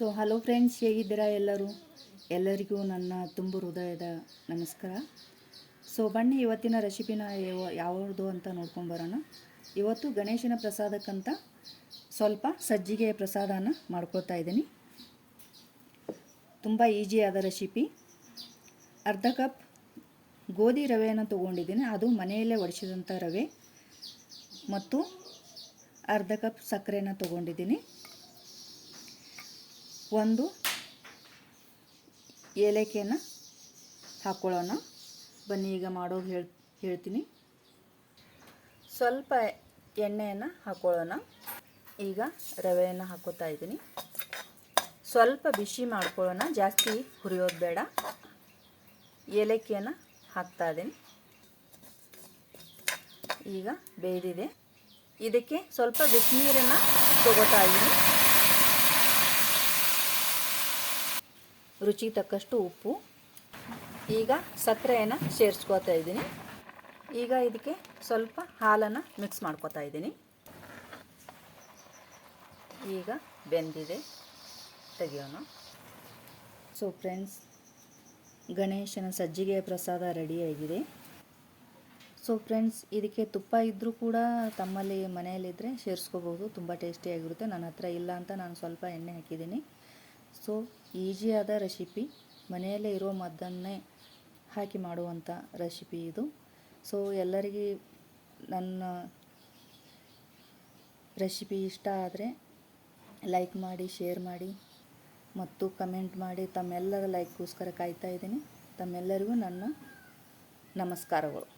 Hello friends, ಹೇಗಿದ್ದೀರಾ ಎಲ್ಲರಿಗೂ ನನ್ನ ತುಂಬು ಹೃದಯದ ನಮಸ್ಕಾರ. ಬನ್ನಿ ಇವತ್ತಿನ ರೆಸಿಪಿನ ಯಾವುದು ಅಂತ ನೋಡ್ಕೊಂಬರೋಣ. ಇವತ್ತು ಗಣೇಶನ ಪ್ರಸಾದಕ್ಕಂತ ಸ್ವಲ್ಪ ಸಜ್ಜಿಗೆ ಪ್ರಸಾದನ ಮಾಡ್ಕೊಳ್ತಾ ಇದ್ದೀನಿ. ತುಂಬ ಈಜಿಯಾದ ರೆಸಿಪಿ. ಅರ್ಧ ಕಪ್ ಗೋಧಿ ರವೆಯನ್ನು ತೊಗೊಂಡಿದ್ದೀನಿ, ಅದು ಮನೆಯಲ್ಲೇ ಒಡಿಸಿದಂಥ ರವೆ, ಮತ್ತು ಅರ್ಧ ಕಪ್ ಸಕ್ಕರೆನ ತೊಗೊಂಡಿದ್ದೀನಿ. ಒಂದು ಏಲಕ್ಕಿಯನ್ನು ಹಾಕ್ಕೊಳ್ಳೋಣ. ಬನ್ನಿ ಈಗ ಮಾಡೋದು ಹೇಳ್ತೀನಿ. ಸ್ವಲ್ಪ ಎಣ್ಣೆಯನ್ನು ಹಾಕ್ಕೊಳ್ಳೋಣ. ಈಗ ರವೆಯನ್ನು ಹಾಕ್ಕೋತಾ ಇದ್ದೀನಿ. ಸ್ವಲ್ಪ ಬಿಸಿ ಮಾಡ್ಕೊಳ್ಳೋಣ, ಜಾಸ್ತಿ ಹುರಿಯೋದು ಬೇಡ. ಏಲಕ್ಕಿಯನ್ನು ಹಾಕ್ತಾ ಇದ್ದೀನಿ. ಈಗ ಬೇಯ್ದಿದೆ. ಇದಕ್ಕೆ ಸ್ವಲ್ಪ ಬಿಸಿನೀರನ್ನು ತಗೋತಾ ಇದ್ದೀನಿ. ರುಚಿಗೆ ತಕ್ಕಷ್ಟು ಉಪ್ಪು. ಈಗ ಸಕ್ಕರೆಯನ್ನು ಸೇರಿಸ್ಕೋತಾ ಇದ್ದೀನಿ. ಈಗ ಇದಕ್ಕೆ ಸ್ವಲ್ಪ ಹಾಲನ್ನು ಮಿಕ್ಸ್ ಮಾಡ್ಕೋತಾ ಇದ್ದೀನಿ. ಈಗ ಬೆಂದಿದೆ, ತೆಗೆಯೋಣ. ಫ್ರೆಂಡ್ಸ್, ಗಣೇಶನ ಸಜ್ಜಿಗೆ ಪ್ರಸಾದ ರೆಡಿಯಾಗಿದೆ. ಫ್ರೆಂಡ್ಸ್, ಇದಕ್ಕೆ ತುಪ್ಪ ಇದ್ದರೂ ಕೂಡ ತಮ್ಮಲ್ಲಿ ಮನೆಯಲ್ಲಿದ್ದರೆ ಸೇರಿಸ್ಕೋಬೋದು, ತುಂಬ ಟೇಸ್ಟಿಯಾಗಿರುತ್ತೆ. ನನ್ನ ಹತ್ರ ಇಲ್ಲ ಅಂತ ನಾನು ಸ್ವಲ್ಪ ಎಣ್ಣೆ ಹಾಕಿದ್ದೀನಿ. ಈಜಿಯಾದ ರೆಸಿಪಿ, ಮನೆಯಲ್ಲೇ ಇರೋ ಮದ್ದನ್ನೇ ಹಾಕಿ ಮಾಡುವಂಥ ರೆಸಿಪಿ ಇದು. ಎಲ್ಲರಿಗೆ ನನ್ನ ರೆಸಿಪಿ ಇಷ್ಟ ಆದರೆ ಲೈಕ್ ಮಾಡಿ, ಶೇರ್ ಮಾಡಿ ಮತ್ತು ಕಮೆಂಟ್ ಮಾಡಿ. ತಮ್ಮೆಲ್ಲರ ಲೈಕ್ಗೋಸ್ಕರ ಕಾಯ್ತಾ ಇದ್ದೀನಿ. ತಮ್ಮೆಲ್ಲರಿಗೂ ನನ್ನ ನಮಸ್ಕಾರಗಳು.